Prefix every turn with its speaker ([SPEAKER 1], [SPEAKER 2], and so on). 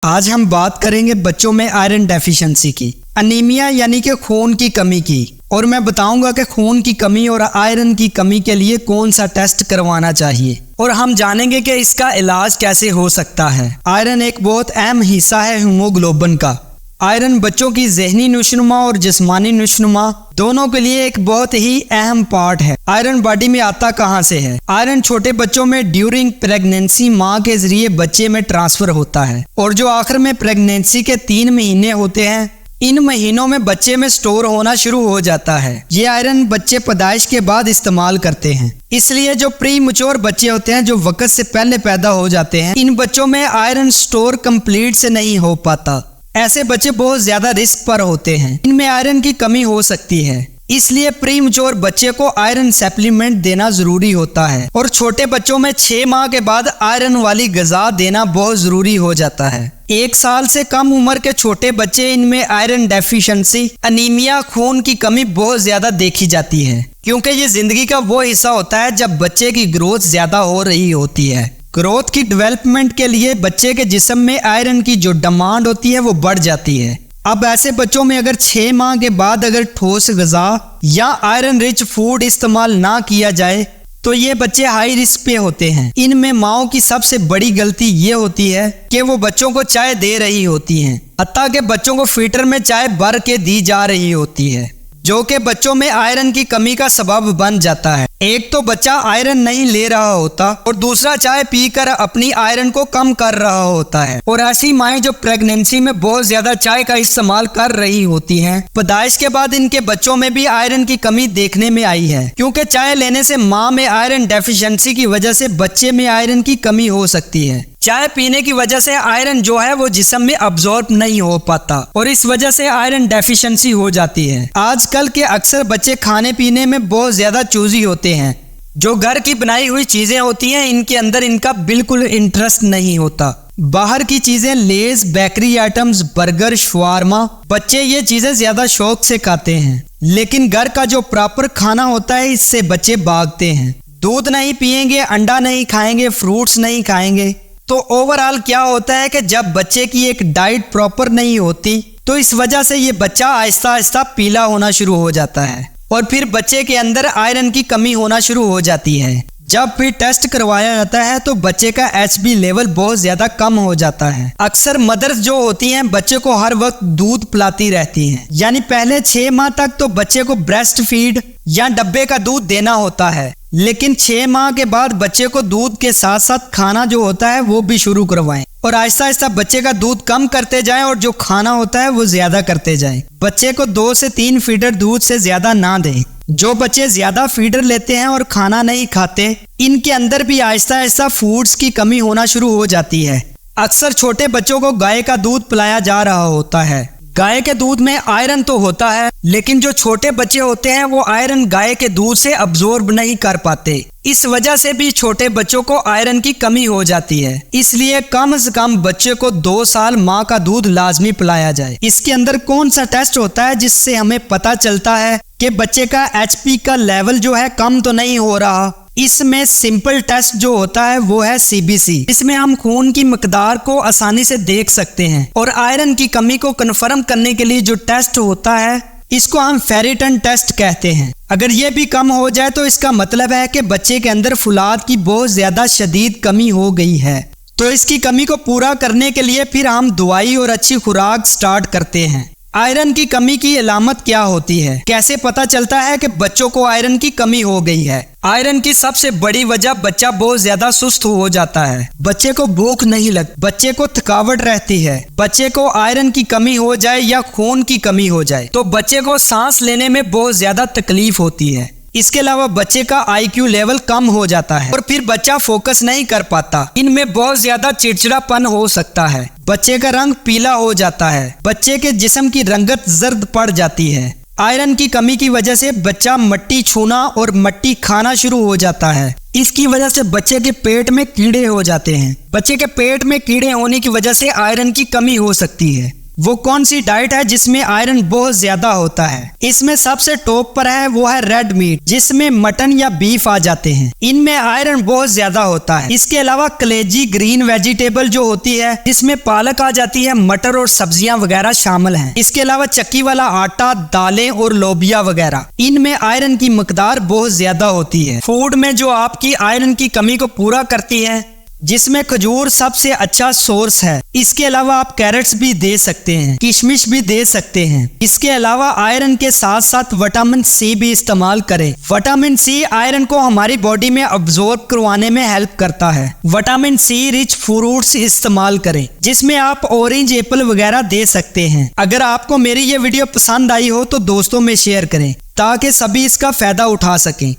[SPEAKER 1] आज हम बात करेंगे बच्चों में आयरन डेफिशिएंसी की, अनीमिया यानी कि खून की कमी की। और मैं बताऊंगा कि खून की कमी और आयरन की कमी के लिए कौन सा टेस्ट करवाना चाहिए और हम जानेंगे कि इसका इलाज कैसे हो सकता है। आयरन एक बहुत अहम हिस्सा है हीमोग्लोबिन का। आयरन बच्चों की ज़हनी नुशनुमा और जिस्मानी नुशनुमा दोनों के लिए एक बहुत ही अहम पार्ट है। आयरन बॉडी में आता कहाँ से है? आयरन छोटे बच्चों में ड्यूरिंग प्रेगनेंसी माँ के जरिए बच्चे में ट्रांसफर होता है और जो आखिर में प्रेगनेंसी के 3 महीने होते हैं, इन महीनों में बच्चे में स्टोर होना शुरू हो जाता है। ये आयरन बच्चे पैदाइश के बाद इस्तेमाल करते हैं। इसलिए जो प्री मैच्योर बच्चे होते हैं, जो वक्त से पहले पैदा हो जाते हैं, इन बच्चों में आयरन स्टोर कंप्लीट से नहीं हो पाता। ऐसे बच्चे बहुत ज्यादा रिस्क पर होते हैं, इनमें आयरन की कमी हो सकती है। इसलिए प्री मैच्योर बच्चे को आयरन सप्लीमेंट देना जरूरी होता है और छोटे बच्चों में 6 माह के बाद आयरन वाली ग़िज़ा देना बहुत जरूरी हो जाता है। 1 साल से कम उम्र के छोटे बच्चे, इनमें आयरन डेफिशिएंसी, अनीमिया, खून की कमी बहुत ज्यादा देखी जाती है, क्योंकि ये जिंदगी का वो हिस्सा होता है जब बच्चे की ग्रोथ ज्यादा हो रही होती है। ग्रोथ की डेवलपमेंट के लिए बच्चे के जिस्म में आयरन की जो डिमांड होती है वो बढ़ जाती है। अब ऐसे बच्चों में अगर 6 माह के बाद अगर ठोस ग़िज़ा या आयरन रिच फूड इस्तेमाल ना किया जाए तो ये बच्चे हाई रिस्क पे होते हैं। इनमें माओं की सबसे बड़ी गलती ये होती है कि वो बच्चों को चाय दे रही होती हैं, हत्ता के बच्चों को फीटर में चाय भर के दी जा रही होती है, जो कि बच्चों में आयरन की कमी का सबब बन जाता है। एक तो बच्चा आयरन नहीं ले रहा होता और दूसरा चाय पीकर अपनी आयरन को कम कर रहा होता है। और ऐसी माएँ जो प्रेगनेंसी में बहुत ज्यादा चाय का इस्तेमाल कर रही होती हैं, पैदाइश के बाद इनके बच्चों में भी आयरन की कमी देखने में आई है, क्योंकि चाय लेने से माँ में आयरन डेफिशिएंसी की वजह से बच्चे में आयरन की कमी हो सकती है। चाय पीने की वजह से आयरन जो है वो जिस्म में अब्सॉर्ब नहीं हो पाता और इस वजह से आयरन डेफिशिएंसी हो जाती है। आजकल के अक्सर बच्चे खाने पीने में बहुत ज्यादा चूजी होते हैं। जो घर की बनाई हुई चीजें होती हैं, इनके अंदर इनका बिल्कुल इंटरेस्ट नहीं होता। बाहर की चीजें, लेज, बेकरी आइटम्स, बर्गर, शवारमा, बच्चे ये चीजें ज्यादा शौक से खाते हैं। लेकिन घर का जो प्रॉपर खाना होता है, इससे बच्चे भागते हैं। दूध नहीं पिएंगे, अंडा नहीं खाएंगे, फ्रूट्स नहीं खाएंगे। तो ओवरऑल क्या होता है कि जब बच्चे की एक डाइट प्रॉपर नहीं होती तो इस वजह से ये बच्चा आहिस्ता आहिस्ता पीला होना शुरू हो जाता है और फिर बच्चे के अंदर आयरन की कमी होना शुरू हो जाती है। जब फिर टेस्ट करवाया जाता है तो बच्चे का HB लेवल बहुत ज्यादा कम हो जाता है। अक्सर मदर्स जो होती हैं बच्चे को हर वक्त दूध पिलाती रहती हैं, यानी पहले 6 माह तक तो बच्चे को ब्रेस्ट फीड या डब्बे का दूध देना होता है, लेकिन 6 माह के बाद बच्चे को दूध के साथ साथ खाना जो होता है वो भी शुरू करवाएं और आहिस्ता आहिस्ता बच्चे का दूध कम करते जाएं और जो खाना होता है वो ज्यादा करते जाएं। बच्चे को 2 से 3 फीडर दूध से ज्यादा ना दें। जो बच्चे ज्यादा फीडर लेते हैं और खाना नहीं खाते, इनके अंदर भी आहिस्ता आहिस्ता फूड्स की कमी होना शुरू हो जाती है। अक्सर छोटे बच्चों को गाय का दूध पिलाया जा रहा होता है। गाय के दूध में आयरन तो होता है, लेकिन जो छोटे बच्चे होते हैं वो आयरन गाय के दूध से अब्सॉर्ब नहीं कर पाते। इस वजह से भी छोटे बच्चों को आयरन की कमी हो जाती है। इसलिए कम से कम बच्चे को 2 साल माँ का दूध लाजमी पिलाया जाए। इसके अंदर कौन सा टेस्ट होता है जिससे हमें पता चलता है कि बच्चे का HP का लेवल जो है कम तो नहीं हो रहा? इसमें सिंपल टेस्ट जो होता है वो है CBC। इसमें हम खून की मिकदार को आसानी से देख सकते हैं और आयरन की कमी को कन्फर्म करने के लिए जो टेस्ट होता है इसको हम फेरिटन टेस्ट कहते हैं। अगर ये भी कम हो जाए तो इसका मतलब है कि बच्चे के अंदर फुलाद की बहुत ज्यादा शदीद कमी हो गई है। तो इसकी कमी को पूरा करने के लिए फिर हम दवाई और अच्छी खुराक स्टार्ट करते हैं। आयरन की कमी की अलामत क्या होती है? कैसे पता चलता है कि बच्चों को आयरन की कमी हो गई है? आयरन की सबसे बड़ी वजह बच्चा बहुत ज्यादा सुस्त हो जाता है, बच्चे को भूख नहीं लगती, बच्चे को थकावट रहती है। बच्चे को आयरन की कमी हो जाए या खून की कमी हो जाए तो बच्चे को सांस लेने में बहुत ज्यादा तकलीफ होती है। इसके अलावा बच्चे का IQ लेवल कम हो जाता है और फिर बच्चा फोकस नहीं कर पाता। इनमें बहुत ज्यादा चिड़चिड़ापन हो सकता है। बच्चे का रंग पीला हो जाता है। बच्चे के जिस्म की रंगत जर्द पड़ जाती है। आयरन की कमी की वजह से बच्चा मट्टी छूना और मट्टी खाना शुरू हो जाता है। इसकी वजह से बच्चे के पेट में कीड़े हो जाते हैं। बच्चे के पेट में कीड़े होने की वजह से आयरन की कमी हो सकती है। वो कौन सी डाइट है जिसमें आयरन बहुत ज्यादा होता है? इसमें सबसे टॉप पर है वो है रेड मीट, जिसमें मटन या बीफ आ जाते हैं। इनमें आयरन बहुत ज्यादा होता है। इसके अलावा कलेजी ग्रीन वेजिटेबल जो होती है, जिसमें पालक आ जाती है, मटर और सब्जियां वगैरह शामिल हैं। इसके अलावा चक्की वाला आटा, दालें और लोबिया वगैरह, इनमें आयरन की मकदार बहुत ज्यादा होती है। फूड में जो आपकी आयरन की कमी को पूरा करती है, जिसमें खजूर सबसे अच्छा सोर्स है। इसके अलावा आप कैरेट्स भी दे सकते हैं, किशमिश भी दे सकते हैं। इसके अलावा आयरन के साथ साथ विटामिन सी भी इस्तेमाल करें। विटामिन सी आयरन को हमारी बॉडी में अब्सॉर्ब करवाने में हेल्प करता है। विटामिन सी रिच फ्रूट्स इस्तेमाल करें, जिसमें आप ऑरेंज, एप्पल वगैरह दे सकते हैं। अगर आपको मेरी ये वीडियो पसंद आई हो तो दोस्तों में शेयर करें, ताकि सभी इसका फायदा उठा सकें।